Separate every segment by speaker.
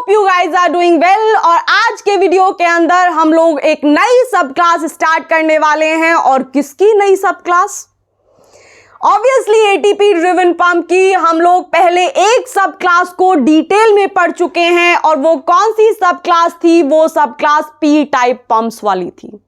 Speaker 1: Hope you guys are doing well. और आज के वीडियो के अंदर हम लोग एक नई सब क्लास स्टार्ट करने वाले हैं। और किसकी नई सब class? Obviously ATP driven pump की। हम लोग पहले एक सब क्लास को डिटेल में पढ़ चुके हैं और वो कौन सी सब क्लास थी? वो सब क्लास पी टाइप पंप्स वाली थी।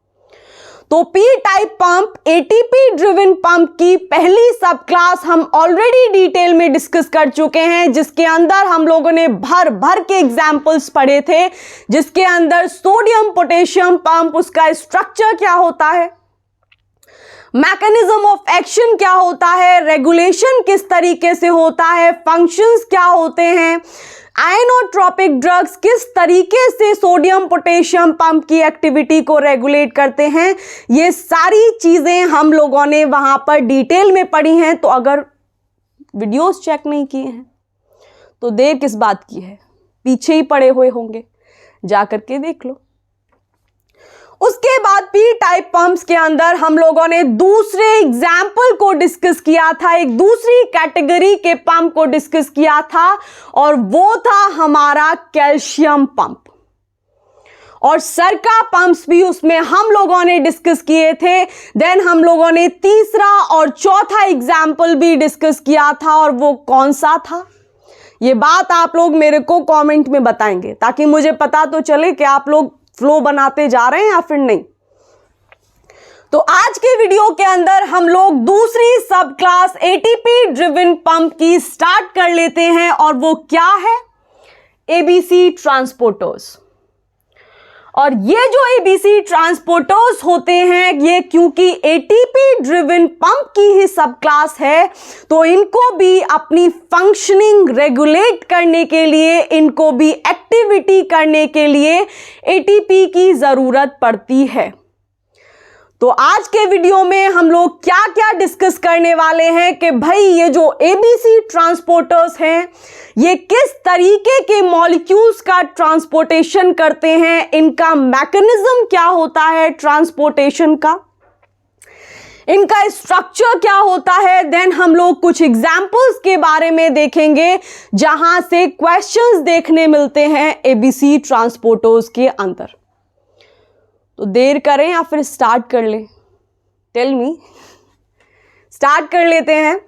Speaker 1: तो P type pump ATP driven pump की पहली सब क्लास हम ऑलरेडी डिटेल में डिस्कस कर चुके हैं, जिसके अंदर हम लोगों ने भर भर के एग्जाम्पल्स पढ़े थे, जिसके अंदर सोडियम पोटेशियम पंप, उसका स्ट्रक्चर क्या होता है, मैकेनिज्म ऑफ एक्शन क्या होता है, रेगुलेशन किस तरीके से होता है, फंक्शंस क्या होते हैं, आयनोट्रोपिक ड्रग्स किस तरीके से सोडियम पोटेशियम पंप की एक्टिविटी को रेगुलेट करते हैं, ये सारी चीजें हम लोगों ने वहां पर डिटेल में पढ़ी हैं। तो अगर वीडियोस चेक नहीं किए हैं तो देर किस बात की है, पीछे ही पड़े हुए होंगे, जा करके देख लो। उसके बाद पी टाइप पंप्स के अंदर हम लोगों ने दूसरे एग्जाम्पल को डिस्कस किया था, एक दूसरी कैटेगरी के पंप को डिस्कस किया था, और वो था हमारा कैल्शियम पंप। और सरका पंप्स भी उसमें हम लोगों ने डिस्कस किए थे। देन हम लोगों ने तीसरा और चौथा एग्जाम्पल भी डिस्कस किया था, और वो कौन सा था? ये बात आप लोग मेरे को कमेंट में बताएंगे, ताकि मुझे पता तो चले कि आप लोग फ्लो बनाते जा रहे हैं या फिर नहीं। तो आज के वीडियो के अंदर हम लोग दूसरी सब क्लास एटीपी ड्रिवन पंप की स्टार्ट कर लेते हैं, और वो क्या है? ABC transporters. और ये जो एबीसी ट्रांसपोर्टर्स होते हैं, ये क्योंकि एटीपी ड्रिवन पंप की ही सब क्लास है, तो इनको भी अपनी फंक्शनिंग रेगुलेट करने के लिए, इनको भी एक्टिविटी करने के लिए एटीपी की जरूरत पड़ती है। तो आज के वीडियो में हम लोग क्या क्या डिस्कस करने वाले हैं कि भाई ये जो एबीसी ट्रांसपोर्टर्स हैं, ये किस तरीके के मॉलिक्यूल्स का ट्रांसपोर्टेशन करते हैं, इनका मैकेनिज्म क्या होता है ट्रांसपोर्टेशन का, इनका स्ट्रक्चर क्या होता है। देन हम लोग कुछ एग्जाम्पल्स के बारे में देखेंगे, जहां से क्वेश्चंस देखने मिलते हैं एबीसी ट्रांसपोर्टर्स के अंदर। तो देर करें या फिर स्टार्ट कर लें? Tell me. स्टार्ट कर लेते हैं।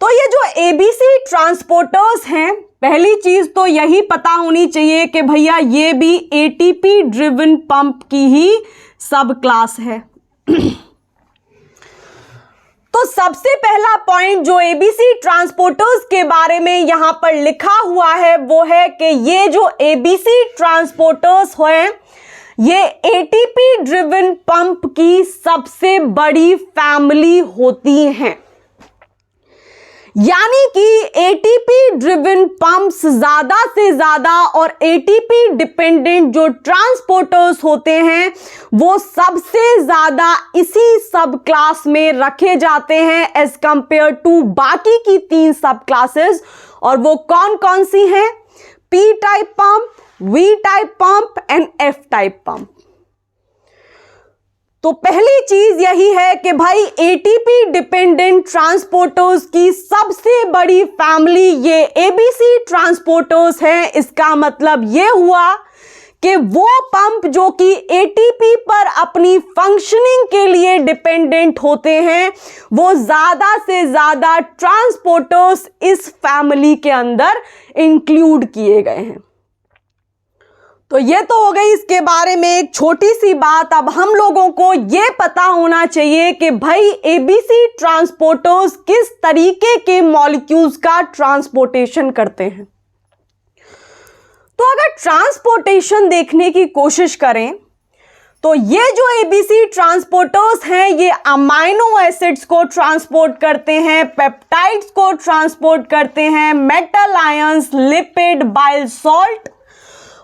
Speaker 1: तो ये जो एबीसी ट्रांसपोर्टर्स हैं, पहली चीज तो यही पता होनी चाहिए कि भैया ये भी एटीपी ड्रिवन पंप की ही सब क्लास है। तो सबसे पहला पॉइंट जो एबीसी ट्रांसपोर्टर्स के बारे में यहां पर लिखा हुआ है, वो है कि ये जो एबीसी ट्रांसपोर्टर्स हैं, ये एटीपी ड्रिवन पंप की सबसे बड़ी फैमिली होती हैं। यानी कि एटीपी ड्रिवन पंप्स ज्यादा से ज्यादा और एटीपी डिपेंडेंट जो ट्रांसपोर्टर्स होते हैं, वो सबसे ज्यादा इसी सब क्लास में रखे जाते हैं एज कंपेयर टू बाकी की तीन सब क्लासेस। और वो कौन कौन सी हैं? P type pump, V type pump and F type pump. तो पहली चीज यही है कि भाई एटीपी डिपेंडेंट ट्रांसपोर्टर्स की सबसे बड़ी फैमिली ये एबीसी ट्रांसपोर्टर्स है। इसका मतलब ये हुआ कि वो पंप जो कि एटीपी पर अपनी फंक्शनिंग के लिए डिपेंडेंट होते हैं, वो ज्यादा से ज्यादा ट्रांसपोर्टर्स इस फैमिली के अंदर इंक्लूड किए गए हैं। तो ये तो हो गई इसके बारे में एक छोटी सी बात। अब हम लोगों को ये पता होना चाहिए कि भाई एबीसी ट्रांसपोर्टर्स किस तरीके के मॉलिक्यूल्स का ट्रांसपोर्टेशन करते हैं। तो अगर ट्रांसपोर्टेशन देखने की कोशिश करें, तो ये जो एबीसी ट्रांसपोर्टर्स हैं, ये अमाइनो एसिड्स को ट्रांसपोर्ट करते हैं, पेप्टाइड्स को ट्रांसपोर्ट करते हैं, metal ions, lipid, bile salt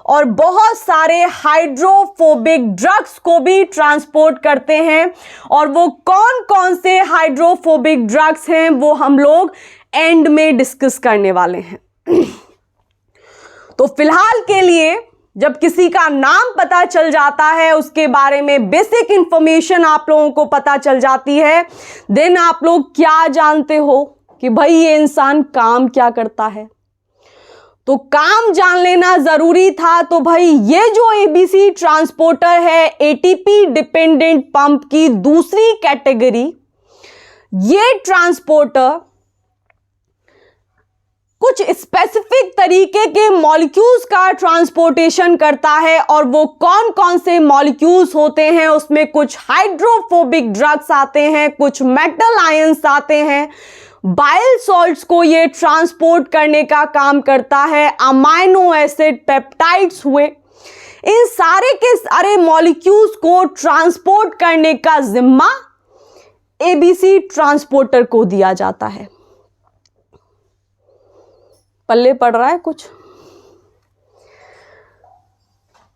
Speaker 1: और बहुत सारे हाइड्रोफोबिक ड्रग्स को भी ट्रांसपोर्ट करते हैं। और वो कौन कौन से हाइड्रोफोबिक ड्रग्स हैं, वो हम लोग एंड में डिस्कस करने वाले हैं। तो फिलहाल के लिए जब किसी का नाम पता चल जाता है, उसके बारे में बेसिक इंफॉर्मेशन आप लोगों को पता चल जाती है, देन आप लोग क्या जानते हो कि भाई ये इंसान काम क्या करता है। तो काम जान लेना जरूरी था। तो भाई ये जो एबीसी ट्रांसपोर्टर है एटीपी डिपेंडेंट पंप की दूसरी कैटेगरी, ये ट्रांसपोर्टर कुछ स्पेसिफिक तरीके के मॉलिक्यूल्स का ट्रांसपोर्टेशन करता है। और वो कौन कौन से मॉलिक्यूल्स होते हैं, उसमें कुछ हाइड्रोफोबिक ड्रग्स आते हैं, कुछ मेटल आयंस आते हैं, बाइल सॉल्ट्स को ये ट्रांसपोर्ट करने का काम करता है, अमाइनो एसिड, पेप्टाइड्स हुए, इन सारे के सारे मॉलिक्यूल्स को ट्रांसपोर्ट करने का जिम्मा एबीसी ट्रांसपोर्टर को दिया जाता है। पल्ले पड़ रहा है कुछ?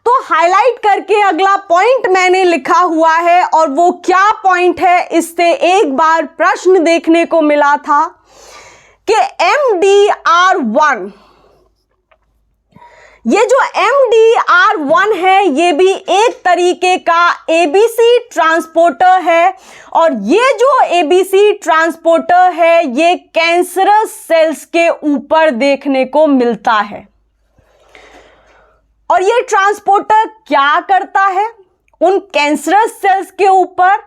Speaker 1: तो हाईलाइट करके अगला पॉइंट मैंने लिखा हुआ है, और वो क्या पॉइंट है, इससे एक बार प्रश्न देखने को मिला था कि MDR1, ये जो MDR1 है ये भी एक तरीके का एबीसी ट्रांसपोर्टर है। और ये जो एबीसी ट्रांसपोर्टर है ये कैंसरस सेल्स के ऊपर देखने को मिलता है। और ये ट्रांसपोर्टर क्या करता है उन कैंसरस सेल्स के ऊपर?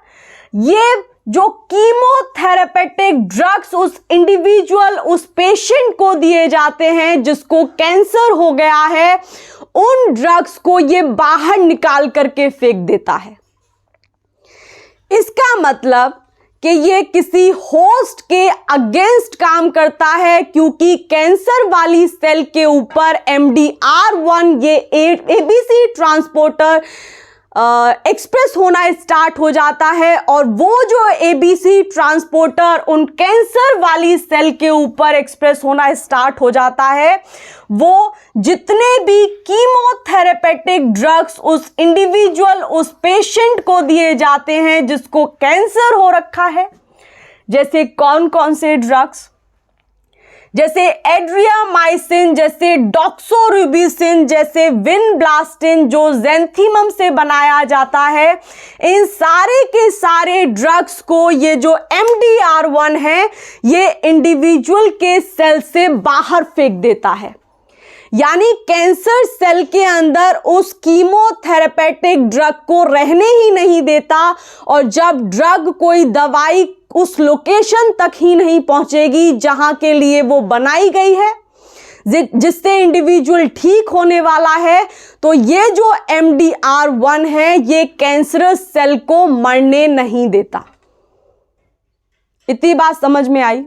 Speaker 1: ये जो कीमोथेरेपेटिक ड्रग्स उस इंडिविजुअल, उस पेशेंट को दिए जाते हैं जिसको कैंसर हो गया है, उन ड्रग्स को ये बाहर निकाल करके फेंक देता है। इसका मतलब कि ये किसी होस्ट के अगेंस्ट काम करता है, क्योंकि कैंसर वाली सेल के ऊपर MDR1 ये एबीसी ट्रांसपोर्टर एक्सप्रेस होना स्टार्ट हो जाता है। और वो जो एबीसी ट्रांसपोर्टर उन कैंसर वाली सेल के ऊपर एक्सप्रेस होना स्टार्ट हो जाता है, वो जितने भी कीमोथेरेपेटिक ड्रग्स उस इंडिविजुअल, उस पेशेंट को दिए जाते हैं जिसको कैंसर हो रखा है, जैसे कौन कौन से ड्रग्स, जैसे एड्रियामाइसिन, जैसे डॉक्सोरुबिसिन, जैसे विनब्लास्टिन जो ज़ैंथीमम से बनाया जाता है, इन सारे के सारे ड्रग्स को ये जो MDR1 है ये इंडिविजुअल के सेल से बाहर फेंक देता है। यानी कैंसर सेल के अंदर उस कीमोथेरेपेटिक ड्रग को रहने ही नहीं देता। और जब ड्रग, कोई दवाई उस लोकेशन तक ही नहीं पहुंचेगी जहां के लिए वो बनाई गई है, जिससे इंडिविजुअल ठीक होने वाला है, तो ये जो MDR1 है ये कैंसरस सेल को मरने नहीं देता। इतनी बात समझ में आई?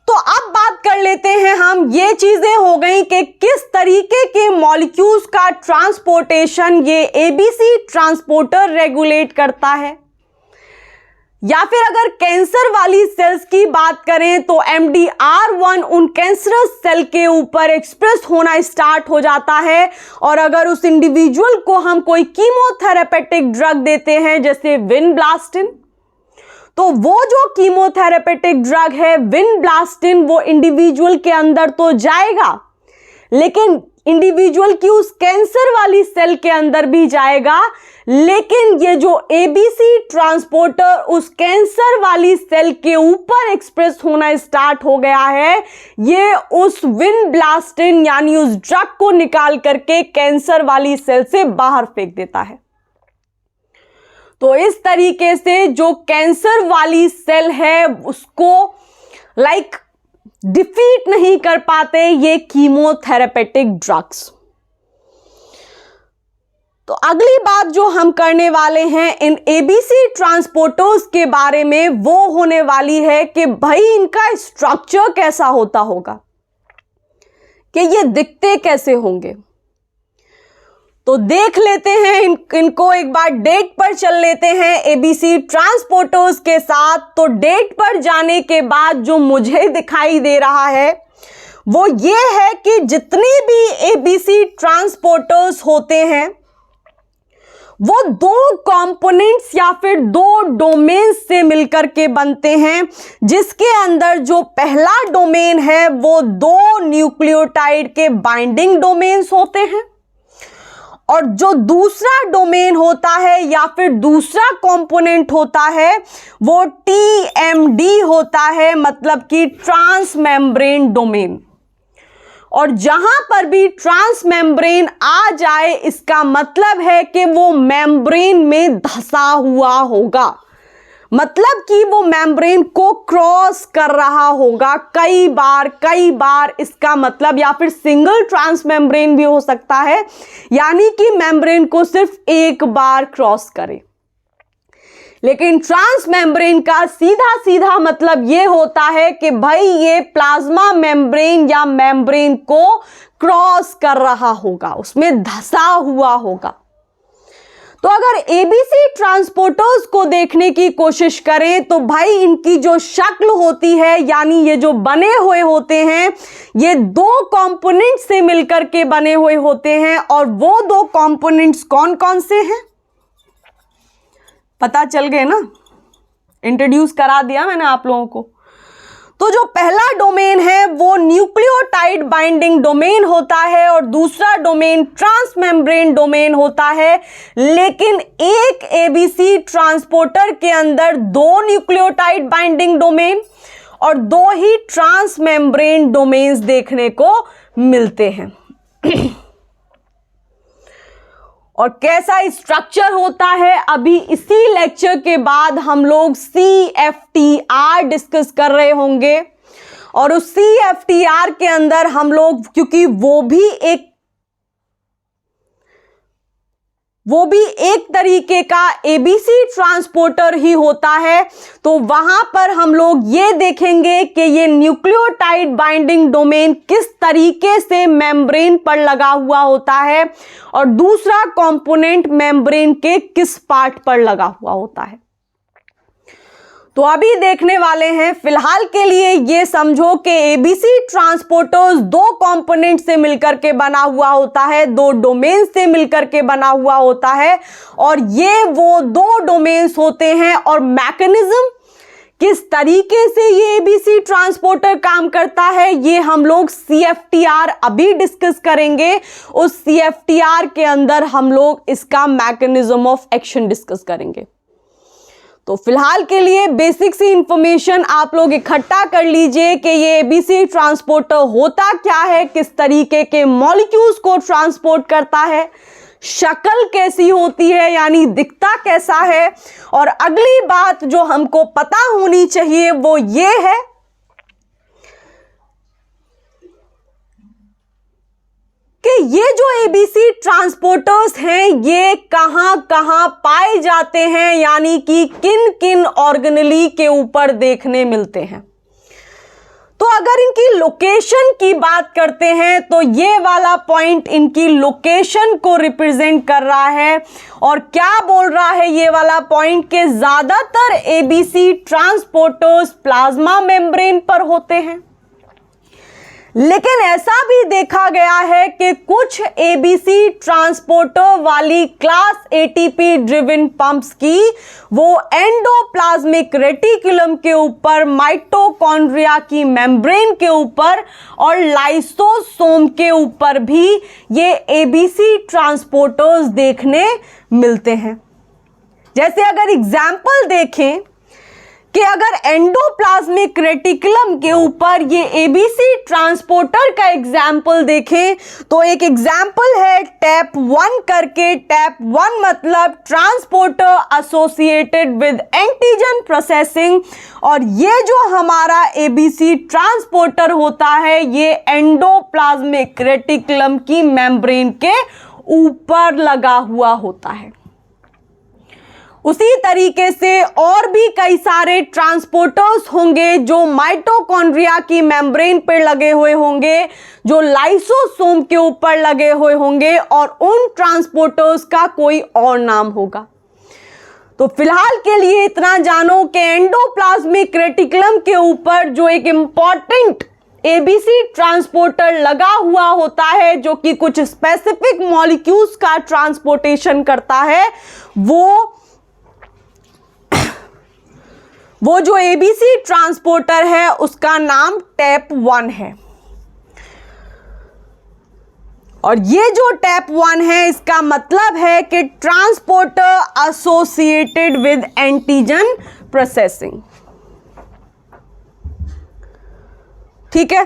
Speaker 1: तो अब बात कर लेते हैं हम, ये चीजें हो गई कि किस तरीके के मॉलिक्यूल्स का ट्रांसपोर्टेशन ये एबीसी ट्रांसपोर्टर रेगुलेट करता है। या फिर अगर कैंसर वाली सेल्स की बात करें तो MDR1 उन कैंसरस सेल के ऊपर एक्सप्रेस होना स्टार्ट हो जाता है। और अगर उस इंडिविजुअल को हम कोई कीमोथेरेपेटिक ड्रग देते हैं जैसे विनब्लास्टिन, तो वो जो कीमोथेरेपेटिक ड्रग है विनब्लास्टिन वो इंडिविजुअल के अंदर तो जाएगा, लेकिन इंडिविजुअल की उस कैंसर वाली सेल के अंदर भी जाएगा। लेकिन ये जो एबीसी ट्रांसपोर्टर उस कैंसर वाली सेल के ऊपर एक्सप्रेस होना स्टार्ट हो गया है, ये उस विनब्लास्टिन यानी उस ड्रग को निकाल करके कैंसर वाली सेल से बाहर फेंक देता है। तो इस तरीके से जो कैंसर वाली सेल है उसको डिफीट नहीं कर पाते ये कीमोथेरेपेटिक ड्रग्स। तो अगली बात जो हम करने वाले हैं इन एबीसी ट्रांसपोर्टर्स के बारे में वो होने वाली है कि भाई इनका स्ट्रक्चर कैसा होता होगा, कि ये दिखते कैसे होंगे। तो देख लेते हैं इनको एक बार डेट पर चल लेते हैं एबीसी ट्रांसपोर्टर्स के साथ। तो डेट पर जाने के बाद जो मुझे दिखाई दे रहा है वो ये है कि जितनी भी एबीसी ट्रांसपोर्टर्स होते हैं वो दो कंपोनेंट्स या फिर दो डोमेन्स से मिलकर के बनते हैं, जिसके अंदर जो पहला डोमेन है वो दो न्यूक्लियोटाइड के बाइंडिंग डोमेन्स होते हैं और जो दूसरा डोमेन होता है या फिर दूसरा कंपोनेंट होता है वो TMD होता है, मतलब कि ट्रांस मेम्ब्रेन डोमेन। और जहां पर भी ट्रांस मेम्ब्रेन आ जाए इसका मतलब है कि वो मेम्ब्रेन में धंसा हुआ होगा, मतलब कि वो मेम्ब्रेन को क्रॉस कर रहा होगा कई बार इसका मतलब, या फिर सिंगल ट्रांस मेम्ब्रेन भी हो सकता है, यानी कि मेम्ब्रेन को सिर्फ एक बार क्रॉस करे। लेकिन ट्रांस मेम्ब्रेन का सीधा सीधा मतलब ये होता है कि भाई ये प्लाज्मा मेम्ब्रेन या मेम्ब्रेन को क्रॉस कर रहा होगा, उसमें धंसा हुआ होगा। तो अगर ABC ट्रांसपोर्टर्स को देखने की कोशिश करें तो भाई इनकी जो शक्ल होती है, यानी ये जो बने हुए होते हैं, ये दो कंपोनेंट से मिलकर के बने हुए होते हैं। और वो दो कंपोनेंट्स कौन कौन से हैं पता चल गए ना, इंट्रोड्यूस करा दिया मैंने आप लोगों को। तो जो पहला डोमेन है वो न्यूक्लियोटाइड बाइंडिंग डोमेन होता है और दूसरा डोमेन ट्रांस मेम्ब्रेन डोमेन होता है। लेकिन एक ABC ट्रांसपोर्टर के अंदर दो न्यूक्लियोटाइड बाइंडिंग डोमेन और दो ही ट्रांस मेम्ब्रेन डोमेन्स देखने को मिलते हैं। और कैसा स्ट्रक्चर होता है अभी इसी लेक्चर के बाद हम लोग CFTR डिस्कस कर रहे होंगे। और उस CFTR के अंदर हम लोग, क्योंकि वो भी एक तरीके का ABC ट्रांसपोर्टर ही होता है, तो वहां पर हम लोग ये देखेंगे कि ये न्यूक्लियोटाइड बाइंडिंग डोमेन किस तरीके से मेम्ब्रेन पर लगा हुआ होता है और दूसरा कंपोनेंट मेम्ब्रेन के किस पार्ट पर लगा हुआ होता है। तो अभी देखने वाले हैं। फिलहाल के लिए ये समझो कि ABC ट्रांसपोर्टर्स दो कंपोनेंट से मिलकर के बना हुआ होता है, दो डोमेन से मिलकर के बना हुआ होता है। और ये वो दो डोमेन्स होते हैं और मैकेनिज्म किस तरीके से ये ABC ट्रांसपोर्टर काम करता है ये हम लोग CFTR अभी डिस्कस करेंगे। उस CFTR के अंदर हम लोग इसका मैकेनिज्म ऑफ एक्शन डिस्कस करेंगे। तो फिलहाल के लिए बेसिक सी इंफॉर्मेशन आप लोग इकट्ठा कर लीजिए कि ये ABC ट्रांसपोर्टर होता क्या है, किस तरीके के मॉलिक्यूल्स को ट्रांसपोर्ट करता है, शक्ल कैसी होती है यानी दिखता कैसा है। और अगली बात जो हमको पता होनी चाहिए वो ये है कि ये जो ABC ट्रांसपोर्टर्स हैं ये कहां कहां पाए जाते हैं, यानी कि किन किन ऑर्गेनेली के ऊपर देखने मिलते हैं। तो अगर इनकी लोकेशन की बात करते हैं तो ये वाला पॉइंट इनकी लोकेशन को रिप्रेजेंट कर रहा है। और क्या बोल रहा है ये वाला पॉइंट के ज्यादातर ABC ट्रांसपोर्टर्स प्लाज्मा मेम्ब्रेन पर होते हैं। लेकिन ऐसा भी देखा गया है कि कुछ ABC ट्रांसपोर्टर वाली क्लास ATP ड्रिवन पंप्स की वो एंडोप्लाज्मिक रेटिकुलम के ऊपर, माइटोकॉन्ड्रिया की मेम्ब्रेन के ऊपर और लाइसोसोम के ऊपर भी ये ABC ट्रांसपोर्टर्स देखने मिलते हैं। जैसे अगर एग्जाम्पल देखें कि अगर एंडोप्लाज्मिक रेटिकुलम के ऊपर ये ABC ट्रांसपोर्टर का एग्जाम्पल देखें तो एक एग्जाम्पल है टैप 1 करके। टैप 1 मतलब transporter associated with antigen processing. और ये जो हमारा ABC ट्रांसपोर्टर होता है ये एंडोप्लाज्मिक रेटिकुलम की मेम्ब्रेन के ऊपर लगा हुआ होता है। उसी तरीके से और भी कई सारे ट्रांसपोर्टर्स होंगे जो माइटोकॉन्ड्रिया की मेम्ब्रेन पर लगे हुए होंगे, जो लाइसोसोम के ऊपर लगे हुए होंगे और उन ट्रांसपोर्टर्स का कोई और नाम होगा। तो फिलहाल के लिए इतना जानो कि एंडोप्लाज्मिक रेटिकुलम के ऊपर जो एक इंपॉर्टेंट ABC ट्रांसपोर्टर लगा हुआ होता है जो कि कुछ स्पेसिफिक मॉलिक्यूल्स का ट्रांसपोर्टेशन करता है, वो जो ABC ट्रांसपोर्टर है उसका नाम टैप 1 है। और ये जो टाइप 1 है इसका मतलब है कि transporter associated with antigen processing. ठीक है,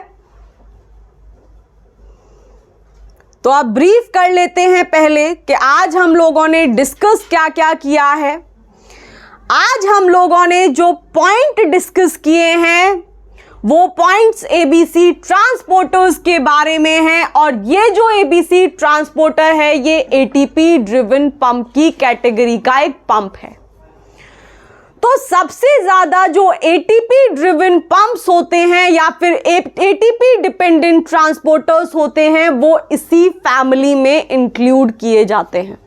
Speaker 1: तो अब ब्रीफ कर लेते हैं पहले कि आज हम लोगों ने डिस्कस क्या क्या किया है। आज हम लोगों ने जो पॉइंट डिस्कस किए हैं वो पॉइंट्स एबीसी ट्रांसपोर्टर्स के बारे में हैं, और ये जो एबीसी ट्रांसपोर्टर है ये एटीपी ड्रिवन पंप की कैटेगरी का एक पंप है। तो सबसे ज्यादा जो एटीपी ड्रिवन पंप्स होते हैं या फिर एटीपी डिपेंडेंट ट्रांसपोर्टर्स होते हैं वो इसी फैमिली में इंक्लूड किए जाते हैं।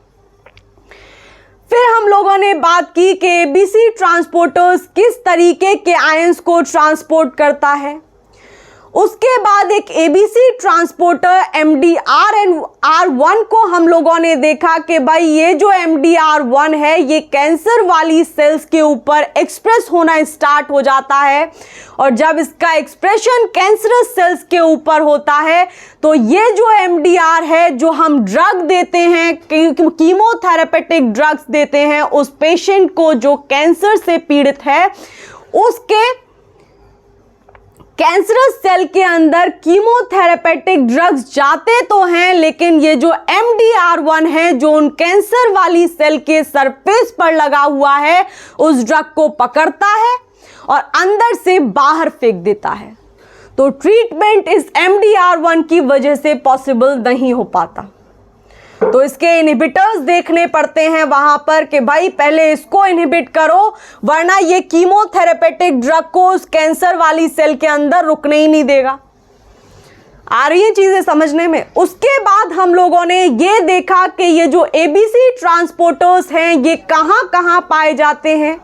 Speaker 1: फिर हम लोगों ने बात की कि एबीसी ट्रांसपोर्टर्स किस तरीके के आयंस को ट्रांसपोर्ट करता है। उसके बाद एक एबीसी ट्रांसपोर्टर MDR1 को हम लोगों ने देखा कि भाई ये जो MDR1 है ये कैंसर वाली सेल्स के ऊपर एक्सप्रेस होना स्टार्ट हो जाता है, और जब इसका एक्सप्रेशन कैंसरस सेल्स के ऊपर होता है तो ये जो MDR है जो हम ड्रग देते हैं, कीमोथेरेपेटिक ड्रग्स देते हैं उस पेशेंट को जो कैंसर से पीड़ित है, उसके कैंसरस सेल के अंदर कीमोथेरेपेटिक ड्रग्स जाते तो हैं, लेकिन ये जो MDR1 है जो उन कैंसर वाली सेल के सरफेस पर लगा हुआ है उस ड्रग को पकड़ता है और अंदर से बाहर फेंक देता है। तो ट्रीटमेंट इस MDR1 की वजह से पॉसिबल नहीं हो पाता। तो इसके इनहिबिटर्स देखने पड़ते हैं वहां पर कि भाई पहले इसको इनहिबिट करो वरना ये कीमोथेरेपेटिक ड्रग को उस कैंसर वाली सेल के अंदर रुकने ही नहीं देगा। आ रही है चीजें समझने में। उसके बाद हम लोगों ने ये देखा कि ये जो एबीसी ट्रांसपोर्टर्स हैं ये कहां कहां पाए जाते हैं,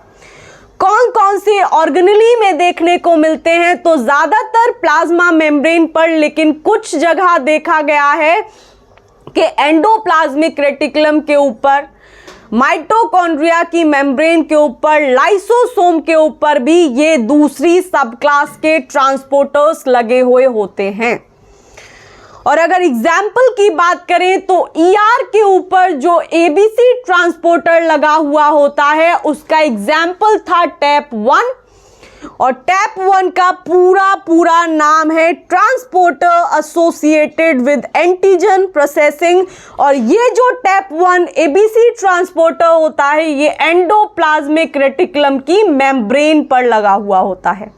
Speaker 1: कौन कौन से ऑर्गेनेली में देखने को मिलते हैं। तो ज्यादातर प्लाज्मा मेम्ब्रेन पर, लेकिन कुछ जगह देखा गया है कि एंडोप्लाज्मिक रेटिकुलम के ऊपर, माइटोकॉन्ड्रिया की मेम्ब्रेन के ऊपर, लाइसोसोम के ऊपर भी ये दूसरी सब क्लास के ट्रांसपोर्टर्स लगे हुए होते हैं। और अगर एग्जाम्पल की बात करें तो ER के ऊपर जो एबीसी ट्रांसपोर्टर लगा हुआ होता है उसका एग्जाम्पल था टाइप 1, और टाइप 1 का पूरा नाम है transporter associated with antigen processing. और ये जो टाइप 1 एबीसी ट्रांसपोर्टर होता है ये एंडोप्लाज्मिक रेटिकुलम की मेम्ब्रेन पर लगा हुआ होता है।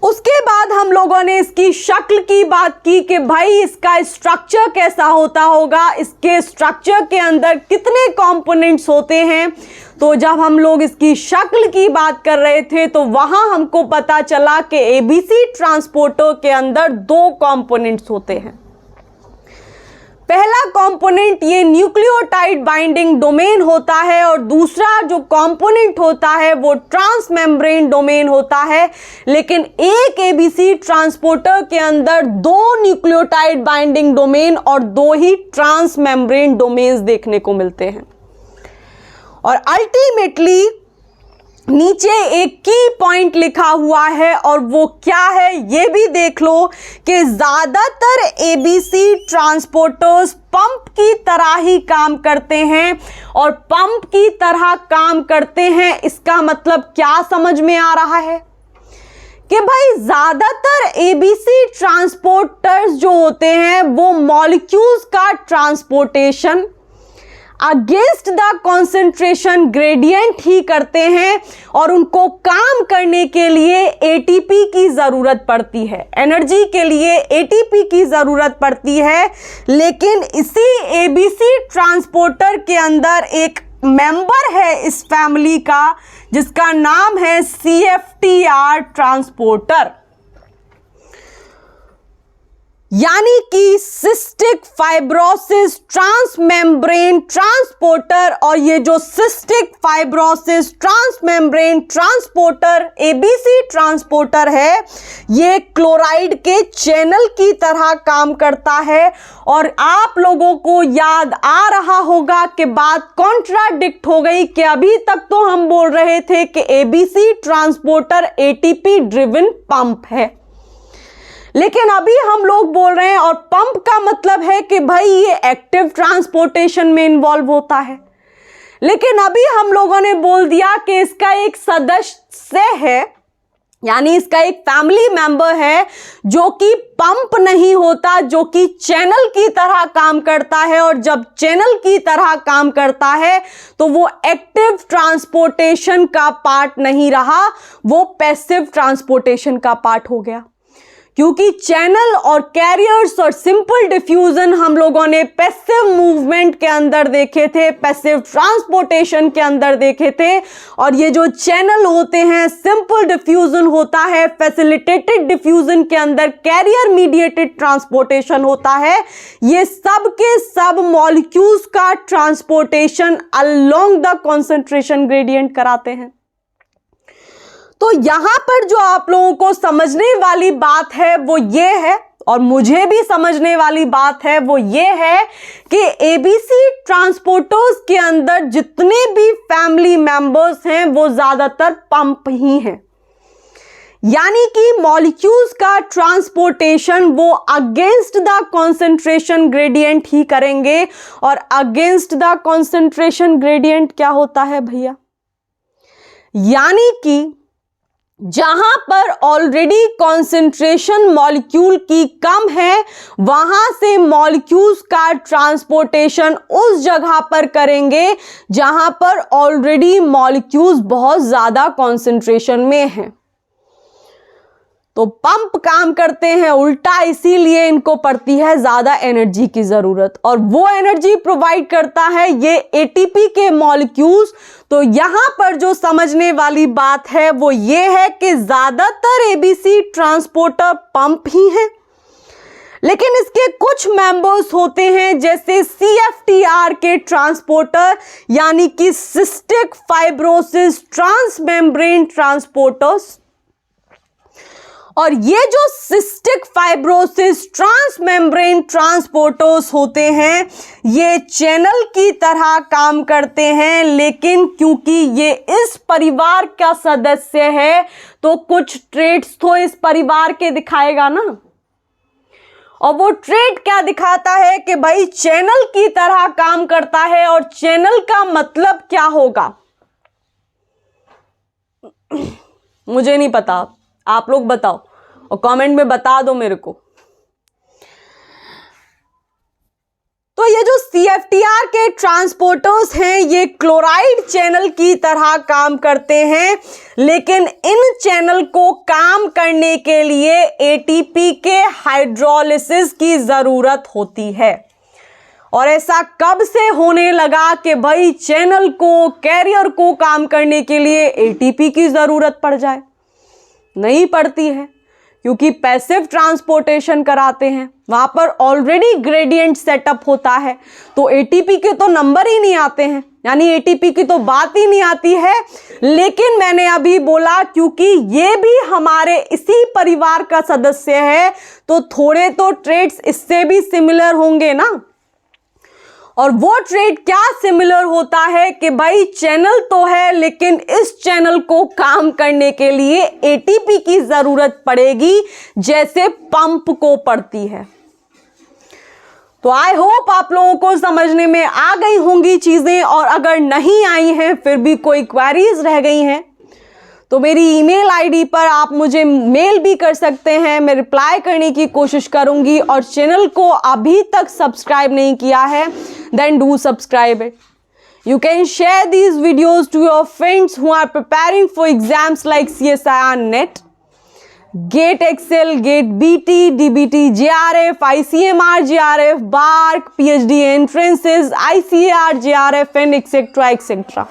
Speaker 1: उसके बाद हम लोगों ने इसकी शक्ल की बात की कि भाई इसका स्ट्रक्चर कैसा होता होगा, इसके स्ट्रक्चर के अंदर कितने कंपोनेंट्स होते हैं। तो जब हम लोग इसकी शक्ल की बात कर रहे थे तो वहां हमको पता चला कि एबीसी ट्रांसपोर्टर के अंदर 2 कंपोनेंट्स होते हैं। पहला कंपोनेंट ये न्यूक्लियोटाइड बाइंडिंग डोमेन होता है, और दूसरा जो कंपोनेंट होता है वो ट्रांस मेम्ब्रेन डोमेन होता है। लेकिन एक एबीसी ट्रांसपोर्टर के अंदर 2 न्यूक्लियोटाइड बाइंडिंग डोमेन और 2 ही ट्रांस मेम्ब्रेन डोमेन्स देखने को मिलते हैं। और अल्टीमेटली नीचे एक की पॉइंट लिखा हुआ है, और वो क्या है ये भी देख लो कि ज्यादातर एबीसी ट्रांसपोर्टर्स पंप की तरह ही काम करते हैं। और पंप की तरह काम करते हैं इसका मतलब क्या समझ में आ रहा है कि भाई ज्यादातर एबीसी ट्रांसपोर्टर्स जो होते हैं वो मॉलिक्यूल्स का transportation against the concentration gradient ही करते हैं, और उनको काम करने के लिए एटीपी की ज़रूरत पड़ती है, एनर्जी के लिए एटीपी की ज़रूरत पड़ती है। लेकिन इसी एबीसी ट्रांसपोर्टर के अंदर एक मेंबर है इस फैमिली का जिसका नाम है CFTR ट्रांसपोर्टर, यानी कि सिस्टिक फाइब्रोसिस ट्रांसमेम्ब्रेन ट्रांसपोर्टर। और ये जो cystic fibrosis transmembrane transporter ABC transporter है ये क्लोराइड के चैनल की तरह काम करता है। और आप लोगों को याद आ रहा होगा कि बात कॉन्ट्राडिक्ट हो गई कि अभी तक तो हम बोल रहे थे कि ABC transporter ATP driven pump है, लेकिन अभी हम लोग बोल रहे हैं, और पंप का मतलब है कि भाई ये एक्टिव ट्रांसपोर्टेशन में इन्वॉल्व होता है। लेकिन अभी हम लोगों ने बोल दिया कि इसका एक सदस्य है, यानी इसका एक फैमिली मेंबर है जो कि पंप नहीं होता, जो कि चैनल की तरह काम करता है। और जब चैनल की तरह काम करता है तो वो एक्टिव ट्रांसपोर्टेशन का पार्ट नहीं रहा, वो पैसिव ट्रांसपोर्टेशन का पार्ट हो गया। क्योंकि चैनल और कैरियर्स और सिंपल डिफ्यूजन हम लोगों ने पैसिव मूवमेंट के अंदर देखे थे, पैसिव ट्रांसपोर्टेशन के अंदर देखे थे। और ये जो चैनल होते हैं, सिंपल डिफ्यूजन होता है, फैसिलिटेटेड डिफ्यूजन के अंदर कैरियर मीडिएटेड ट्रांसपोर्टेशन होता है। ये सब के सब मॉलिक्यूल्स का transportation along the concentration gradient कराते हैं। तो यहां पर जो आप लोगों को समझने वाली बात है वो ये है, और मुझे भी समझने वाली बात है वो ये है कि एबीसी ट्रांसपोर्टर्स के अंदर जितने भी फैमिली मेंबर्स हैं वो ज्यादातर पंप ही हैं। यानी कि मॉलिक्यूल्स का ट्रांसपोर्टेशन वो अगेंस्ट द कॉन्सेंट्रेशन ग्रेडियंट ही करेंगे। और अगेंस्ट द कॉन्सेंट्रेशन ग्रेडियंट क्या होता है भैया? यानी कि जहां पर ऑलरेडी कॉन्सेंट्रेशन मॉलिक्यूल की कम है, वहां से मॉलिक्यूल्स का ट्रांसपोर्टेशन उस जगह पर करेंगे जहां पर ऑलरेडी मॉलिक्यूल्स बहुत ज्यादा कॉन्सेंट्रेशन में हैं। तो पंप काम करते हैं उल्टा, इसीलिए इनको पड़ती है ज्यादा एनर्जी की जरूरत, और वो एनर्जी प्रोवाइड करता है ये एटीपी के मॉलिक्यूल्स। तो यहां पर जो समझने वाली बात है वो ये है कि ज्यादातर एबीसी ट्रांसपोर्टर पंप ही हैं, लेकिन इसके कुछ मेंबर्स होते हैं जैसे सीएफटीआर के ट्रांसपोर्टर, यानी कि सिस्टिक फाइब्रोसिस ट्रांसमेम्ब्रेन ट्रांसपोर्टर्स। और ये जो सिस्टिक फाइब्रोसिस ट्रांसमेम्ब्रेन ट्रांसपोर्टर्स होते हैं, ये चैनल की तरह काम करते हैं, लेकिन क्योंकि ये इस परिवार का सदस्य है तो कुछ ट्रेट्स तो इस परिवार के दिखाएगा ना। और वो ट्रेट क्या दिखाता है कि भाई चैनल की तरह काम करता है। और चैनल का मतलब क्या होगा मुझे नहीं पता, आप लोग बताओ और कमेंट में बता दो मेरे को। तो ये जो सीएफटीआर के ट्रांसपोर्टर्स हैं ये क्लोराइड चैनल की तरह काम करते हैं, लेकिन इन चैनल को काम करने के लिए एटीपी के हाइड्रोलिसिस की जरूरत होती है। और ऐसा कब से होने लगा कि भाई चैनल को, कैरियर को काम करने के लिए एटीपी की जरूरत पड़ जाए? नहीं पड़ती है, क्योंकि पैसिव ट्रांसपोर्टेशन कराते हैं, वहां पर ऑलरेडी ग्रेडियंट सेटअप होता है, तो एटीपी के तो नंबर ही नहीं आते हैं, यानी एटीपी की तो बात ही नहीं आती है। लेकिन मैंने अभी बोला क्योंकि ये भी हमारे इसी परिवार का सदस्य है, तो थोड़े तो ट्रेड्स इससे भी सिमिलर होंगे ना। और वो ट्रेड क्या सिमिलर होता है कि भाई चैनल तो है, लेकिन इस चैनल को काम करने के लिए एटीपी की जरूरत पड़ेगी, जैसे पंप को पड़ती है। तो आई होप आप लोगों को समझने में आ गई होंगी चीजें, और अगर नहीं आई हैं, फिर भी कोई क्वेरीज रह गई हैं, तो मेरी ईमेल आईडी पर आप मुझे मेल भी कर सकते हैं, मैं रिप्लाई करने की कोशिश करूंगी। और चैनल को अभी तक सब्सक्राइब नहीं किया है, then do subscribe it. You can share these videos to your friends who are preparing for exams like CSIR NET, GATE Excel, GATE BT, DBT, JRF, ICMR, JRF, BARC, PhD entrances, ICAR, JRF and etc. etc.